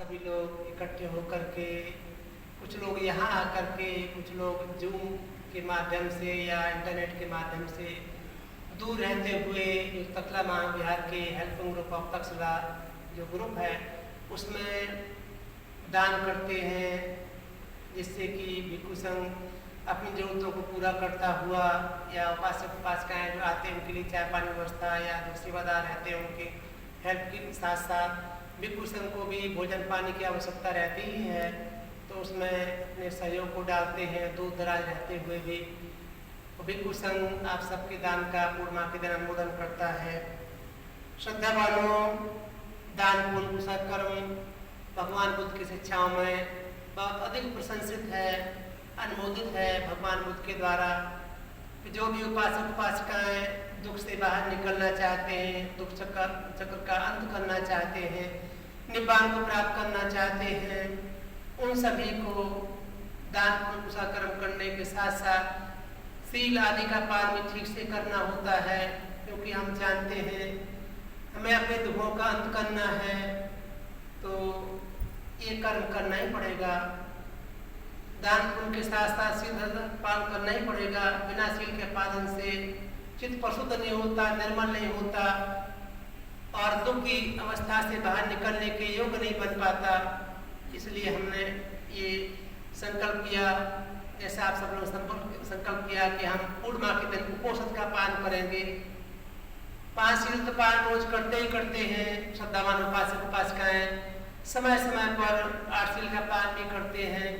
सभी लोग इकट्ठे होकर के, कुछ लोग यहाँ आकर के, कुछ लोग जूम के माध्यम से या इंटरनेट के माध्यम से दूर रहते हुए तकला महाविहार के हेल्पिंग ग्रुप ऑफ तक्षशिला जो ग्रुप है उसमें दान करते हैं, जिससे कि भिक्षु संघ अपनी ज़रूरतों को पूरा करता हुआ या उपासक उपासिकाएँ जो आते हैं उनके लिए चाय पानी व्यवस्था या जो सेवादार रहते हैं उनके हेल्प के साथ साथ भिक्षु संघ को भी भोजन पानी की आवश्यकता रहती ही है, तो उसमें अपने सहयोग को डालते हैं दूर दराज रहते हुए भी। तो भिक्षु संघ आप सबके दान का पूर्णिमा के दिन अनुमोदन करता है। श्रद्धावानों, दान पुण्य सत्कर्म भगवान बुद्ध की शिक्षाओं में बहुत अधिक प्रशंसित है, अनुमोदित है भगवान बुद्ध के द्वारा कि जो भी उपासक उपासिकाएँ दुख से बाहर निकलना चाहते हैं, दुख चक्र का अंत करना चाहते हैं, निब्बान को प्राप्त करना चाहते हैं, उन सभी को दान पुण्य कर्म करने के साथ साथ सील आदि का पालन भी ठीक से करना होता है, क्योंकि हम जानते हैं हमें अपने दुखों का अंत करना है तो ये कर्म करना ही पड़ेगा। दान पुण्य के साथ साथ सील पालन करना ही पड़ेगा। बिना सील के पालन से चित्त परिशुद्ध नहीं होता, निर्मल नहीं होता और दुख की अवस्था से बाहर निकलने के योग्य नहीं बन पाता। इसलिए हमने ये संकल्प किया, जैसे आप सब लोग संकल्प किया कि हम पूर्णिमा के दिन उपोषण का पालन करेंगे। 5 शील तो पालन रोज करते ही करते हैं श्रद्धावान उपासक उपासिकाएँ, समय समय पर 8 शील का पालन भी करते हैं,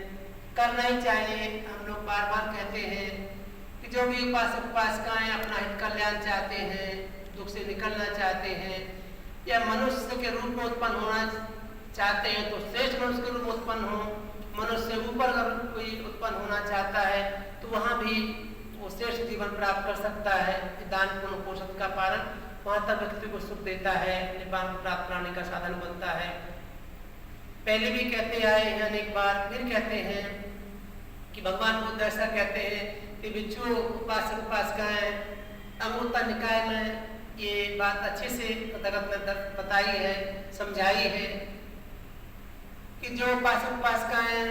करना ही चाहिए। हम लोग बार बार कहते हैं कि जो भी उपासक उपासिकाएँ अपना हित कल्याण चाहते हैं, दुख से निकलना चाहते हैं या मनुष्य के रूप में उत्पन्न होना चाहते हैं तो श्रेष्ठ मनुष्य के रूप में उत्पन्न हो, मनुष्य से ऊपर अगर कोई उत्पन्न होना चाहता है तो वहाँ भी वो श्रेष्ठ जीवन प्राप्त कर सकता है। दान पुण्य पोषण का पालन वहाँ तक व्यक्ति को सुख देता है, निब्बान को प्राप्त कराने का साधन बनता है। पहले भी कहते आए हैं, अनेक बार फिर कहते हैं कि भगवान बुद्ध ऐसा कहते हैं कि भिक्षु उपासक उपासिकाएँ अमृता निकाय में ये बात अच्छे से तथागत ने बताई है, समझाई है कि जो उपासक उपासिकाएँ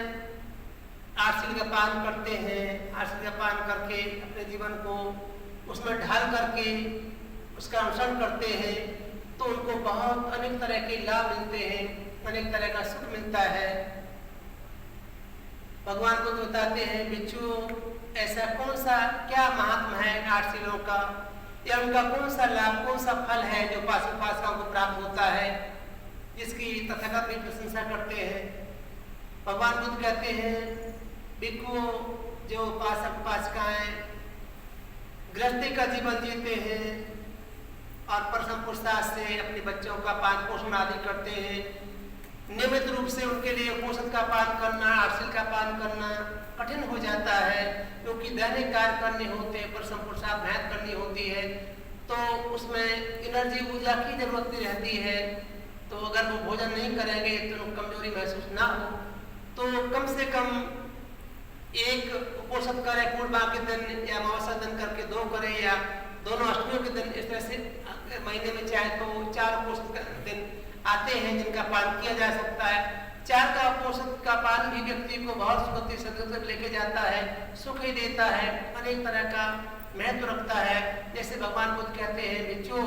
8 शील का पालन करते हैं, 8 शील का पालन करके अपने जीवन को उसमें ढाल करके उसका अनुसरण करते हैं तो उनको बहुत अनेक तरह के लाभ मिलते हैं, अनेक तरह का सुख मिलता है। भगवान को बताते हैं भिक्षु ऐसा कौन सा क्या महात्मा है 8 शीलों का या उनका कौन सा लाभ कौन सा फल है जो उपासक उपासिकाओं को प्राप्त होता है, जिसकी तथागत भी प्रशंसा करते हैं। भगवान बुद्ध कहते हैं भिक्षु जो उपासक उपासिकाएँ गृहस्थी का जीवन जीते हैं और परम पुरुषार्थ से अपने बच्चों का पालन पोषण आदि करते हैं, नियमित रूप से उनके लिए पोषण का पालन करना, 8 शील का पालन करना कठिन हो जाता है, क्योंकि दैनिक कार्य करने होते हैं, परम पुरुषार्थ मेहनत करनी होती है तो उसमें एनर्जी ऊर्जा की जरूरत भी रहती है। तो अगर वो भोजन नहीं करेंगे तो उनको कमजोरी महसूस ना हो तो कम से कम एक उपोषण करें पूर्णिमा के दिन या अमावस्या दिन करके 2 करें या दोनों अष्टमियों के दिन, इस तरह से महीने में चाहे तो 4 उपोषण दिन आते हैं जिनका पालन किया जा सकता है। 4 का उपोषण का पालन भी व्यक्ति को बहुत सुखती सदगति लेके जाता है, सुख ही देता है, अनेक तरह का महत्व रखता है। जैसे भगवान बुद्ध कहते हैं भिक्षु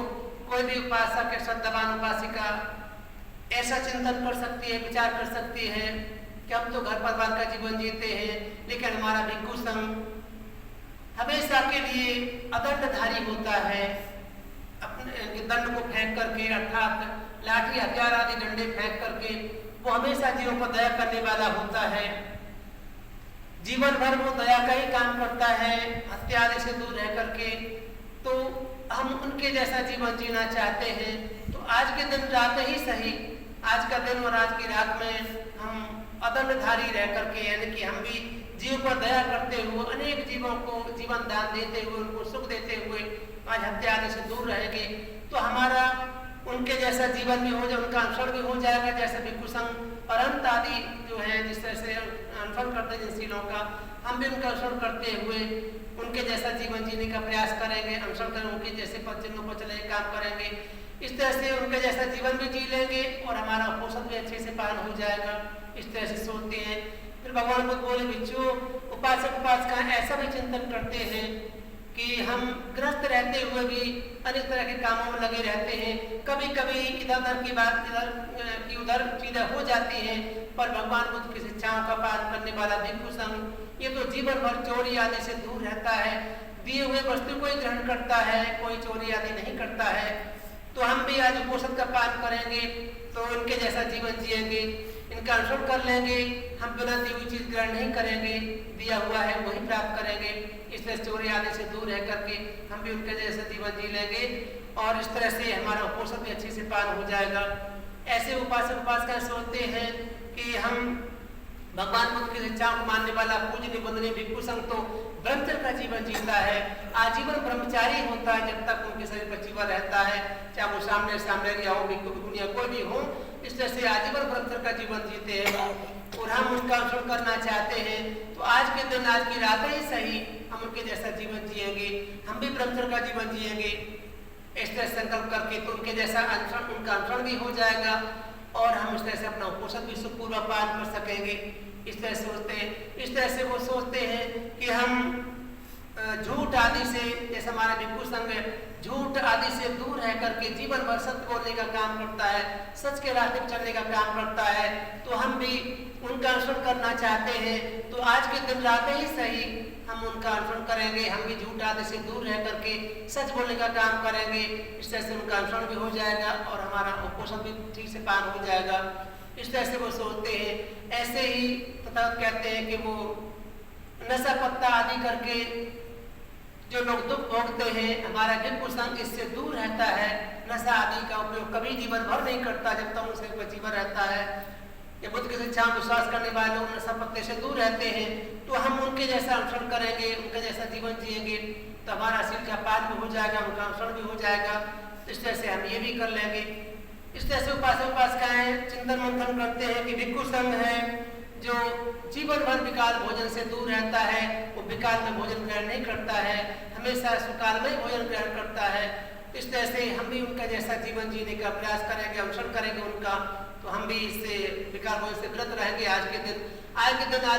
कोई भी उपासक या श्रद्धावान उपासिका ऐसा चिंतन कर सकती है, विचार कर सकती है कि हम तो घर परिवार का जीवन जीते हैं लेकिन हमारा भिक्षु संघ हमेशा के लिए अदंडधारी होता है, अपने दंड को फेंक करके अर्थात लाठी हथियार आदि डंडे फेंक करके वो हमेशा जीवों पर दया करने वाला होता है। जीवन भर वो दया का ही काम करता है, हत्या आदि से दूर रह करके। तो हम उनके जैसा जीवन जीना चाहते हैं तो आज के दिन रात ही सही, आज का दिन और आज की रात में हम अदंडधारी रह करके यानी कि हम भी जीव पर दया करते हुए अनेक जीवों को जीवन दान देते हुए उनको सुख देते हुए आज हत्या आदि से दूर रहेंगे तो हमारा उनके जैसा जीवन भी हो जाए, उनका अनुसरण भी हो जाएगा। जैसे भिक्षु संघ और अंत आदि जो है जिस तरह से अनुसरण करते हैं जिन शीलों का, हम भी उनका अनुसरण करते हुए उनके जैसा जीवन जीने का प्रयास करेंगे, अनुसरण करेंगे, उनके जैसे चिन्हों पर चले काम करेंगे। इस तरह से उनके जैसा जीवन भी जी लेंगे और हमारा उपोषण भी अच्छे से पालन हो जाएगा। इस तरह से सोचते हैं। फिर भगवान बुद्ध बोले, बच्चों, उपासक उपासिका ऐसा भी चिंतन करते हैं कि हम ग्रस्त रहते हुए भी अनेक तरह के कामों में लगे रहते हैं। कभी कभी इधर उधर की बात इधर की उधर चीजें हो जाती हैं, पर भगवान बुद्ध की शिक्षाओं का पालन करने वाला भिक्षु संघ ये तो जीवन भर चोरी आदि से दूर रहता है, दिए हुए वस्तु को ही ग्रहण करता है, कोई चोरी आदि नहीं करता है। तो हम भी आज उपोषण का पालन करेंगे तो इनके जैसा जीवन जिएंगे, इनका अनुसरण कर लेंगे। हम बिना दी हुई चीज ग्रहण नहीं करेंगे, दिया हुआ है वही प्राप्त करेंगे। इसलिए चोरी आदि से दूर रह करके हम भी उनके जैसा जीवन जी लेंगे और इस तरह से हमारा उपोषण भी अच्छे से पालन हो जाएगा। ऐसे उपासक उपासिकाएं सोचते हैं कि हम भगवान बुद्ध की शिक्षाओं को मानने वाला पूज्य वंदनीय भिक्षु संघ तो ब्रह्मचर्य का जीवन जीता है, आजीवन ब्रह्मचारी होता है जब तक उनके शरीर पर जीवन रहता है, चाहे वो सामने या हो भिक्षु भिक्षुनिया कोई भी हो। इस तरह से आजीवन ब्रह्मचर्य का जीवन जीते हैं और हम उनका अनुसरण करना चाहते हैं। तो आज के दिन, आज की रात ही सही हम उनके जैसा जीवन जिएंगे, हम भी ब्रह्मचर्य का जीवन जिएंगे। इस तरह संकल्प करके तो उनके जैसा अनुसरण, उनका अनुसरण भी हो जाएगा और हम इस तरह से अपना उपोषण भी सुखपूर्वक पालन कर सकेंगे। इस तरह सोचते हैं। इस तरह से वो सोचते हैं कि हम झूठ आदि से, जैसे हमारा भिक्षु संघ झूठ आदि से दूर रह करके जीवन भर सत्य बोलने का काम करता है, सच के रास्ते पर चलने का काम करता है। तो हम भी उनका अनुसरण करना चाहते हैं। तो आज के दिन रात ही सही हम उनका अनुसरण करेंगे, हम भी झूठ आदि से दूर रह करके सच बोलने का काम करेंगे। इस तरह से उनका अनुसरण भी हो जाएगा और हमारा उपोषण भी ठीक से पालन हो जाएगा। इस तरह से वो सोचते हैं। ऐसे ही तथा कहते हैं कि वो नशा पत्ता आदि करके जो लोग दुख भोगते हैं, हमारा भिक्षु संघ इससे दूर रहता है, नशा आदि का उपयोग कभी जीवन भर नहीं करता जब तक उनसे जीवन रहता है। ये बुद्ध की शिक्षा में विश्वास करने वाले लोग नशा पत्ते से दूर रहते हैं। तो हम उनके जैसा अनुसरण करेंगे, उनके जैसा जीवन जिएंगे तो हमारा शील का पालन भी हो जाएगा, उनका अनुसरण भी हो जाएगा। इस तरह से हम ये भी कर लेंगे। इस तरह से उपासक उपासिकाएं चिंतन मंथन करते हैं कि भिक्षु संघ है जो जीवन भर विकाल भोजन से दूर रहता है, वो विकाल में भोजन ग्रहण नहीं करता है, हमेशा सुकाल में भोजन ग्रहण करता है। इस तरह से हम भी उनका जैसा जीवन जीने का प्रयास करेंगे, अनुसरण करेंगे उनका, तो हम भी इससे विकाल भोजन से व्रत रहेंगे। आज के दिन, आज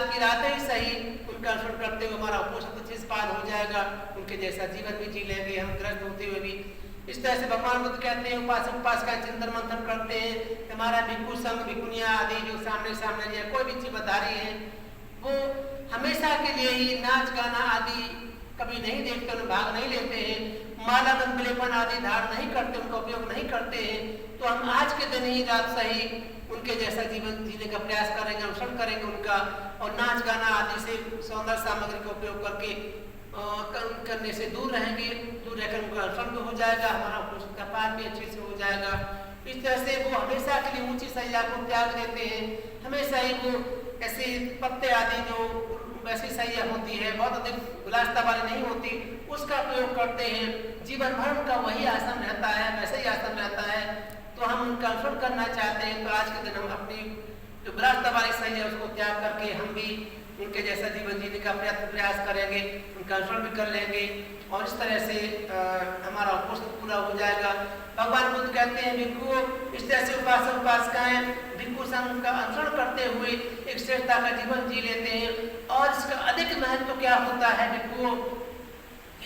की रात ही सही उनका अनुसरण करते हुए हमारा उपोषण अच्छे से पालन हो जाएगा, उनके जैसा जीवन भी जी लेंगे हम ग्रस्त होते हुए भी। इस तरह से भगवान बुद्ध कहते हैं, उपासक उपासिका चिंतन मंथन करते हैं। हमारा भिक्षु संघ भिक्षुनिया आदि जो सामने या कोई भी जीवधारी है, वो हमेशा के लिए ही नाच गाना आदि कभी नहीं देखते, उन्हें भाग नहीं लेते हैं, माला गंधलेपन आदि धारण नहीं करते, उनका उपयोग नहीं करते हैं। तो हम आज के दिन ही रात सही उनके जैसा जीवन जीने का प्रयास करेंगे, अनुसरण करेंगे उनका, और नाच गाना आदि से सौंदर्य सामग्री का उपयोग करके करने से दूर रहेंगे। दूर रहकर उनका अनुसरण भी हो जाएगा, हमारा उपोषण का पालन भी अच्छे से हो जाएगा। इस तरह से वो हमेशा के लिए ऊंची सैया को त्याग देते हैं। हमेशा ही वो ऐसे पत्ते आदि जो वैसी सैया होती है, बहुत अधिक विलासिता वाली नहीं होती, उसका प्रयोग करते हैं। जीवन भर उनका वही आसन रहता है, वैसे ही आसन रहता है। तो हम उनका अनुसरण करना चाहते हैं। तो आज के दिन हम अपनी जो विलासिता वाली सैया उसको त्याग करके हम भी उनके जैसा जीवन जीने का प्रयास करेंगे, उनका अनुसरण भी कर लेंगे और इस तरह से हमारा उपोषण पूरा हो जाएगा। भगवान बुद्ध कहते हैं भिक्षु, इस तरह से उपासक उपासिकाएं भिक्षु संघ का अनुसरण करते हुए एक श्रेष्ठता का जीवन जी लेते हैं। और इसका अधिक महत्व क्या होता है भिक्षु,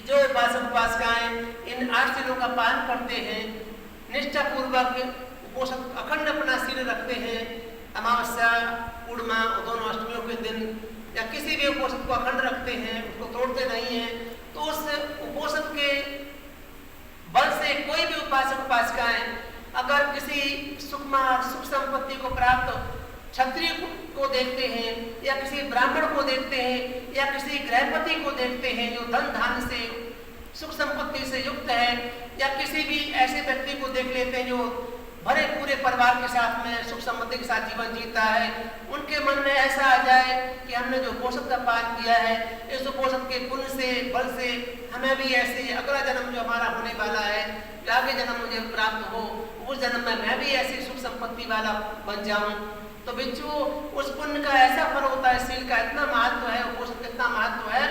जो उपासक उपासिकाएं इन 8 शीलों का पालन करते हैं, निष्ठा पूर्वक उपोषण अखंड अपना शील रखते हैं, अमावस्या पूर्णिमा दोनों अष्टमियों के दिन या किसी भी उपोषण को अखंड रखते हैं, उसको तोड़ते नहीं हैं, तो उस उपोषण के बल से कोई भी उपासक उपासिकाएं अगर किसी सुख संपत्ति को प्राप्त क्षत्रिय को देखते हैं या किसी ब्राह्मण को देखते हैं या किसी गृहपति को देखते हैं जो धन धान्य से सुख संपत्ति से युक्त है, या किसी भी ऐसे व्यक्ति को देख लेते हैं जो भरे पूरे परिवार के साथ में सुख समृद्धि के साथ जीवन जीता है, उनके मन में ऐसा आ जाए कि हमने जो उपोषण का पालन किया है, इस उपोषण के पुण्य से बल से हमें भी ऐसे अगला जन्म जो हमारा होने वाला है, आगे जन्म मुझे प्राप्त हो, उस जन्म में मैं भी ऐसी सुख संपत्ति वाला बन जाऊं। तो बिच्छू उस पुण्य का ऐसा फल होता है, शील का इतना महत्व है, उपोषण का इतना महत्व है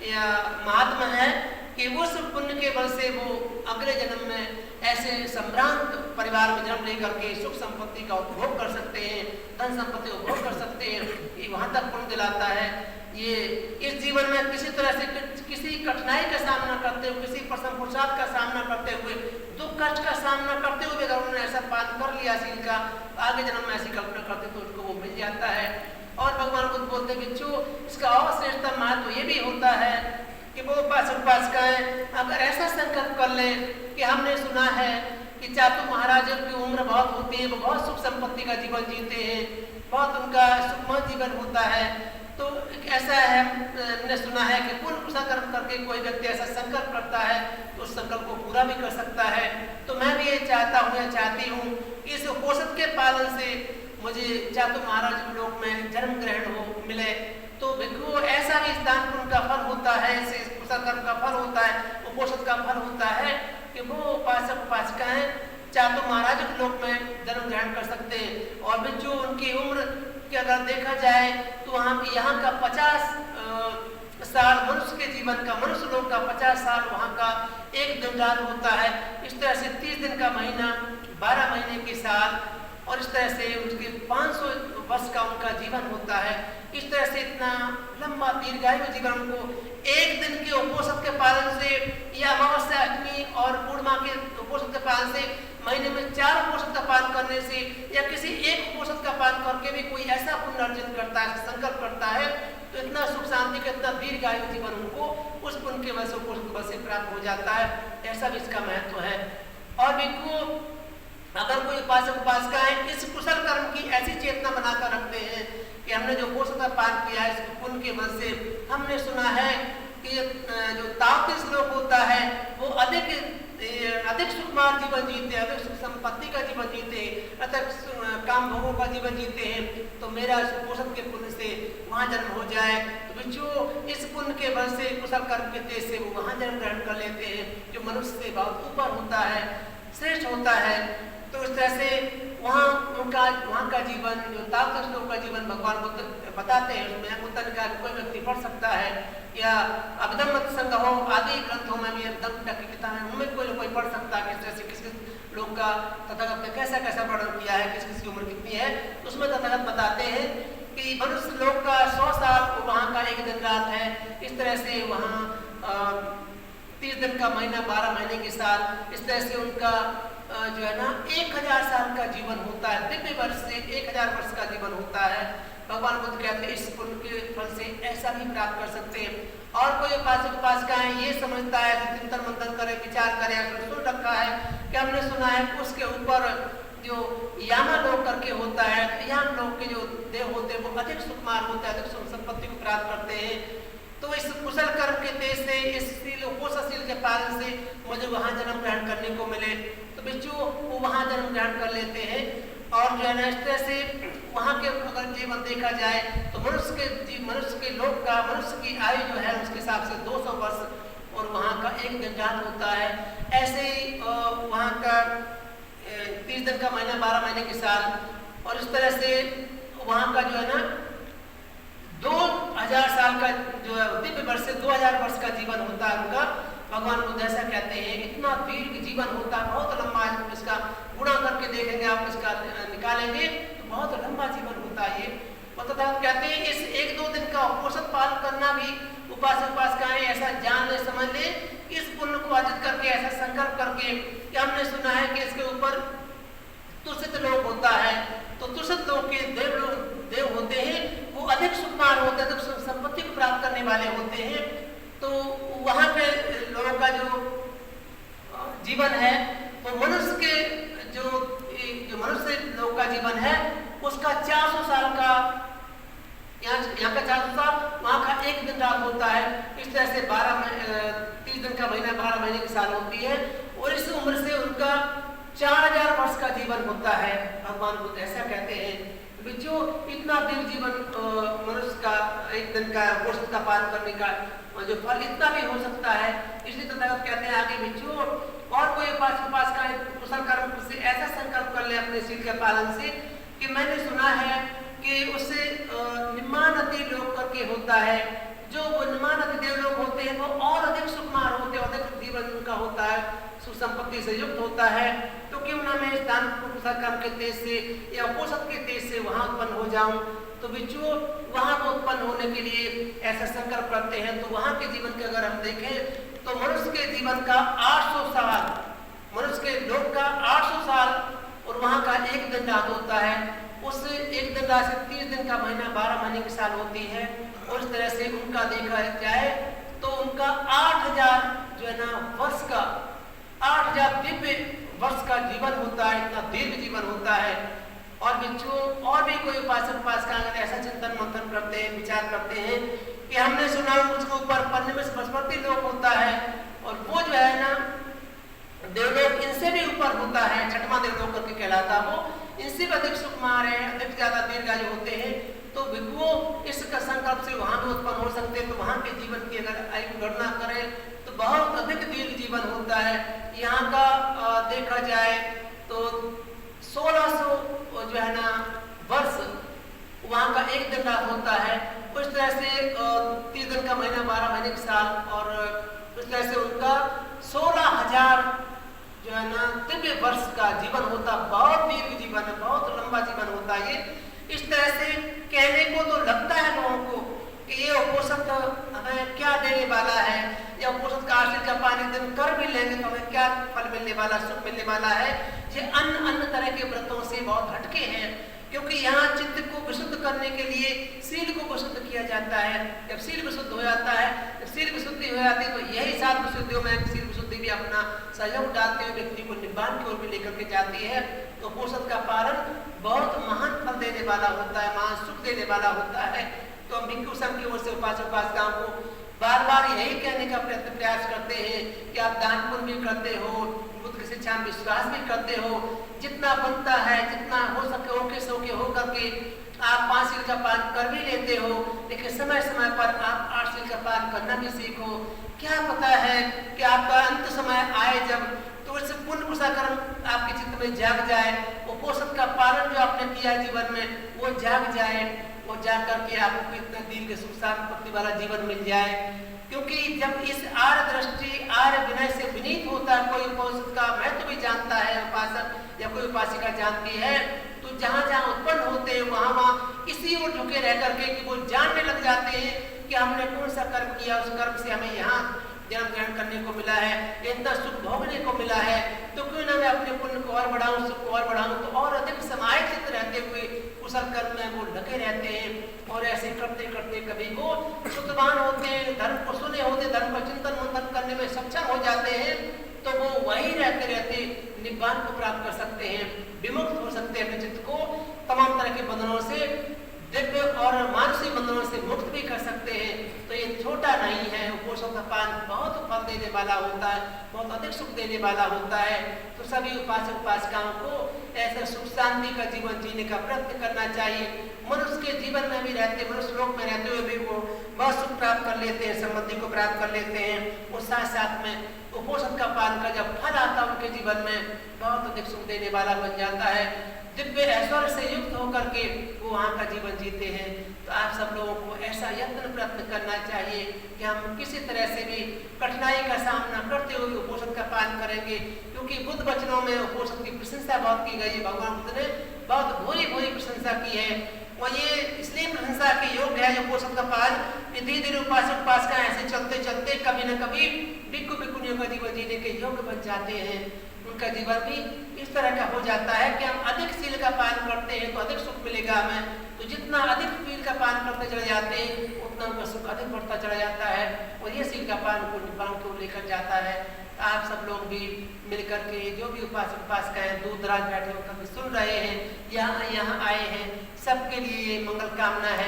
या महात्मा है कि उस पुण्य के बल से वो अगले जन्म में ऐसे संभ्रांत परिवार में जन्म लेकर के सुख संपत्ति का उपभोग कर सकते हैं, धन संपत्ति का उपभोग कर सकते हैं, ये वहाँ तक पुण्य दिलाता है। ये इस जीवन में किसी तरह से किसी कठिनाई का सामना करते हुए, किसी प्रसन्न पुरुषार्थ का सामना करते हुए, दुख कष्ट का सामना करते हुए अगर उन्होंने ऐसा पालन कर लिया शील का, आगे जन्म में ऐसी कल्पना करते तो उनको वो मिल जाता है। और भगवान बुद्ध बोलते हैं कि जो इसका और श्रेष्ठतम महत्व ये भी होता है कि वो उपासक उपासिकाएं अगर ऐसा संकल्प कर ले कि हमने सुना है कि चातु महाराजों की उम्र बहुत होती है, वो बहुत सुख संपत्ति का जीवन जीते हैं, बहुत उनका सुखमय जीवन होता है, तो ऐसा है हमने सुना है कि पुण्य कुशल कर्म करके कोई व्यक्ति ऐसा संकल्प करता है तो उस संकल्प को पूरा भी कर सकता है। तो मैं भी ये चाहता हूँ या चाहती हूँ कि इस उपोषण के पालन से मुझे चातु महाराज के लोक में जन्म ग्रहण हो मिले। तो भिक्षु ऐसा भी दान पुण्य का फल होता है, ऐसे कुशल कर्म का फल होता है, उपोषण का फल होता है कि वो उपासक उपासिकाएं चातु महाराज के लोक में जन्म ग्रहण कर सकते हैं। और भी जो उनकी उम्र कि अगर देखा जाए तो यहाँ का 50 साल मनुष्य के जीवन का, मनुष्य लोग का 50 साल वहाँ का एक दिन रात होता है। इस तरह से 30 दिन का महीना, 12 महीने के साल, और इस तरह से उनके 500 वर्ष का उनका जीवन होता है। इस तरह से इतना लंबा दीर्घायु जीवन को एक दिन के उपोषण के पालन से या अमावस्या अष्टमी और पूर्णिमा के उपोषण के पालन से, महीने में 4 उपोषण का पालन करने से या किसी एक उपोषण का पालन करके भी कोई ऐसा पुण्य अर्जित करता है, संकल्प करता है, तो इतना सुख शांति का, इतना दीर्घायु जीवन उनको उस पुण्य के वजह से, उपोषण के वजह से प्राप्त हो जाता है। ऐसा भी इसका महत्व है। और भिक्षु अगर कोई उपासक उपासिकाएं इस कुशल कर्म की ऐसी चेतना बनाकर रखते हैं कि हमने जो उपोषण का पालन किया है इस पुण्य के वजह से, हमने सुना है कि जो तामसिक श्लोक होता है वो अधिक सुकुमार जीवन जीते हैं, अधिक सुख संपत्ति का जीवन जीते हैं, अधिक काम भोगों का जीवन जीते हैं। तो मेरा उपोषण के पुण्य से वहाँ जन्म हो जाए, तो जो इस पुण्य के वजह से, कुशल कर्म के तेज से वो वहाँ जन्म ग्रहण कर लेते हैं, जो मनुष्य से बहुत ऊपर होता है, श्रेष्ठ होता है। तो इस तरह से वहाँ का जीवन, जो तामसिक श्लोक का जीवन भगवान बुद्ध बताते हैं, उसमें उत्तर का कोई व्यक्ति पढ़ सकता है, या अभिधम्म संग्रह आदि ग्रंथों में भी अभिधम्म की किताबें उनमें कोई पढ़ सकता है, किस तरह से किस लोग का तथागत ने कैसा कैसा वर्णन किया है, किस की उम्र कितनी है। उसमें तथागत बताते हैं कि मनुष्य लोग का 100 साल वहाँ का एक दिन रात है। इस तरह से वहाँ 30 दिन का महीना, 12 महीने के साल, इस तरह से उनका जो है ना 1000 साल का जीवन होता है। दिव्य वर्ष से 1000 वर्ष का जीवन होता है। भगवान बुद्ध कहते हैं इस पुण्य के फल से ऐसा भी प्राप्त कर सकते हैं। और कोई उपासक उपासिकाएं ये समझता है, चिंतन मंथन करे, विचार करे, सुन रखा है कि हमने सुना है उसके ऊपर जो यामा लोक करके होता है, याम लोक के जो देव होते हैं वो अधिक सुकुमार होते हैं, अधिक सुख संपत्ति को प्राप्त करते हैं। तो इस कुशल कर्म के तेज से, इस उपोषणशील के पालन से मुझे वहाँ जन्म ग्रहण करने को मिले, तो बिच्छू वो वहाँ जन्म ग्रहण कर लेते हैं। और जो है ना इस तरह से वहाँ के अगर जीवन देखा जाए तो मनुष्य के लोक का, मनुष्य की आयु जो है उसके हिसाब से 200 वर्ष और वहाँ का एक दिन रात होता है। ऐसे ही वहाँ का 30 दिन का महीना, 12 महीने के साल, और इस तरह से वहाँ का जो है ना 2000 साल का जो है दिव्य वर्ष से 2000 वर्ष का जीवन होता है उनका। भगवान बुद्ध ऐसा कहते हैं इतना दीर्घ जीवन होता है, बहुत लंबा। इसका गुणा करके देखेंगे आप, इसका निकालेंगे तो बहुत लंबा जीवन होता है ये। मतलब कहते हैं इस 1-2 दिन का उपोषण पालन करना भी उपासक उपासिकाएं ऐसा जान ले, समझ ले, इस पुण्य को अर्जित करके, ऐसा संकल्प करके कि हमने सुना है कि इसके ऊपर तुषित लोक होता है, तो तुषित लोक के देव होते हैं, वो अधिक सुकुमार होते हैं, अधिक संपत्ति को प्राप्त करने वाले होते हैं। तो वहाँ पे लोगों का जो जीवन है वो मनुष्य के जो मनुष्य लोग का जीवन है उसका 400 साल का, यहाँ का 400 साल, वहाँ का एक दिन रात होता है। इस तरह से 30 दिन का महीना, 12 महीने की साल होती है। और इस उम्र से उनका 4000 वर्ष का जीवन होता है। भगवान बुद्ध ऐसा कहते हैं जो इतना दीर्घ जीवन मनुष्य का एक दिन का उपोषण का पालन करने का जो फल इतना भी हो सकता है। इसलिए तथागत कहते हैं आगे बिच्छू और कोई उपासक का कुशल कर्म से ऐसा संकल्प कर ले अपने शील के पालन से कि मैंने सुना है कि उससे निम्नाति लोक करके होता है। जो निम्नाति देव लोग होते हैं वो और अधिक सुकुमार होते हैं, अधिक जीवन उनका होता है, सुसंपत्ति से युक्त होता है, तो क्यों ना मैं इस दान पुण्य कर्म के तेज से या उपोषण के तेज से वहां उत्पन्न हो जाऊं। तो बिच्छू वहां को उत्पन्न होने के लिए ऐसा संकल्प करते हैं। तो वहां के जीवन के अगर हम देखें तो मनुष्य के जीवन का 800 साल, मनुष्य के लोग का 800 साल और वहां का एक दिन रात होता है। उस एक दिन रात से 30 दिन का महीना 12 महीने की साल होती है। और इस तरह से उनका देखा जाए तो उनका 8000 जो है ना वर्ष का 8000 दिव्य वर्ष का जीवन होता है, इतना दीर्घ जीवन होता है। और बिच्छू और भी कोई उपासक उपासिका अगर ऐसा चिंतन मंथन करते हैं, विचार करते हैं कि हमने सुना उसके ऊपर पन्ने में स्मृति लोक होता है और वो जो है ना देवलोक इनसे भी ऊपर होता है, छठवां देवलोक करके कहलाता वो, इनसे भी अधिक सुकुमार है, अधिक ज्यादा दीर्घायु होते हैं। तो भिक्षुओं इस संकल्प से वहां भी उत्पन्न हो सकते हैं। तो वहां के जीवन की अगर आयु गणना करें तो बहुत अधिक दीर्घ जीवन होता है। यहाँ का देखा जाए तो 1600 जो है ना वर्ष वहां का एक दिन रात होता है। उस तरह से 30 दिन का महीना 12 महीने की साल और उस तरह से उनका 16000 जो है ना दिव्य वर्ष का जीवन होता। बहुत दीर्घ जीवन है, बहुत लंबा जीवन होता है। ये इस तरह से कहने को तो लगता है लोगों को कि ये उपोषण हमें क्या देने वाला है, या उपोषण का आश्रित का पानी दिन कर भी लेंगे तो हमें क्या फल मिलने वाला, सुख मिलने वाला है। ये अन्य तरह के व्रतों से बहुत हटके हैं, क्योंकि यहाँ चित्त को विशुद्ध करने के लिए सील को विशुद्ध किया जाता है। जब सील विशुद्ध हो जाता है, जब सील विशुद्धि हो जाती है तो यही 7 विशुद्धियों में सील विशुद्धि भी अपना सहयोग डालते हुए व्यक्ति को निब्बान की ओर भी लेकर के जाती है। तो उपोषण का पालन बहुत महान फल देने वाला होता है, महान सुख देने वाला होता है। तो हम भिक्षु संघ की ओर से उपासक उपासिकाओं को बार बार यही कहने का प्रयास करते हैं कि आप दान पुण्य भी करते हो, बुद्ध की शिक्षा में विश्वास भी करते हो, जितना बनता है जितना हो सके ओके सोके हो करके आप 5 शील का पालन कर भी लेते हो, लेकिन समय समय पर आप 8 शील का पालन करना भी सीखो। क्या पता है कि आपका अंत समय आए जब तो उससे पुण्य कुशलकर्म आपके चित्त में जाग जाए, उपोषण का पालन जो आपने किया जीवन में वो जाग जाए, वो जाग करके आपको इतना दीर्घ सुख संपत्ति वाला जीवन मिल जाए। क्योंकि जब इस आर्य दृष्टि आर्य विनय से विनीत होता है, कोई उपोषण का महत्व भी जानता है उपासक या कोई उपासिका जानती है, तो जहाँ जहाँ उत्पन्न होते हैं वहाँ इसी ओर झुके रह करके कि वो जानने लग जाते हैं कि हमने कौन सा कर्म किया, उस कर्म से हमें यहाँ जन्म ग्रहण करने को मिला है, इतना सुख भोगने को मिला है, तो क्यों ना मैं अपने पुण्य को और बढ़ाऊं, सुख को और बढ़ाऊं। तो और अधिक समाहित चित्त रहते हुए कुशल कर्म में वो लगे रहते हैं और ऐसे करते करते कभी वो शुद्धवान होते हैं, धर्म को सुने होते, धर्म का चिंतन मंथन करने में सक्षम हो जाते हैं। तो वो वहीं रहते रहते निब्बान को प्राप्त कर सकते हैं, विमुक्त हो सकते हैं, अपने चित्त को तमाम तरह के बंधनों से, दिव्य और मानसिक बंधनों से मुक्त भी कर सकते हैं। तो ये छोटा नहीं है, उपोषण का पान बहुत फल देने वाला होता है, बहुत अधिक सुख देने वाला होता है। तो सभी उपासक उपासिकाओं को ऐसा सुख शांति का जीवन जीने का प्रयत्न करना चाहिए। मनुष्य के जीवन में भी रहते, मनुष्य लोक में रहते हुए भी वो बहुत सुख प्राप्त कर लेते हैं, संबंधी को प्राप्त कर लेते हैं। और साथ साथ में उपोषण का पान का जब फल आता है उनके जीवन में बहुत अधिक सुख देने वाला बन जाता है, दिव्य ऐश्वर्य से युक्त होकर के वो वहाँ का जीवन जीते हैं। तो आप सब लोगों को ऐसा यत्न प्रयत्न करना चाहिए कि हम किसी तरह से भी कठिनाई का सामना करते हुए उपोषण का पालन करेंगे, क्योंकि बुद्ध वचनों में उपोषण की प्रशंसा बहुत की गई है। भगवान बुद्ध ने बहुत भूरी भूरी प्रशंसा की है और ये इसलिए प्रशंसा के योग्य है उपोषण का पालन कि धीरे धीरे उपासक उपासिका ऐसे चलते चलते कभी न कभी भिक्षु भिक्षुणियों का जीवन जीने के योग्य बन जाते हैं। उनका जीवन भी इस तरह का हो जाता है कि हम अधिक शील का पालन करते हैं तो अधिक सुख मिलेगा हमें। तो जितना अधिक शील का पालन करते चले जाते हैं उतना उनका सुख अधिक बढ़ता चला जाता है और ये शील का पालन को निब्बान को लेकर जाता है। तो आप सब लोग भी मिलकर के जो भी उपासक उपासिकाएं दूर दराज बैठे होकर सुन रहे हैं, यहाँ आए हैं, सबके लिए मंगल कामना है।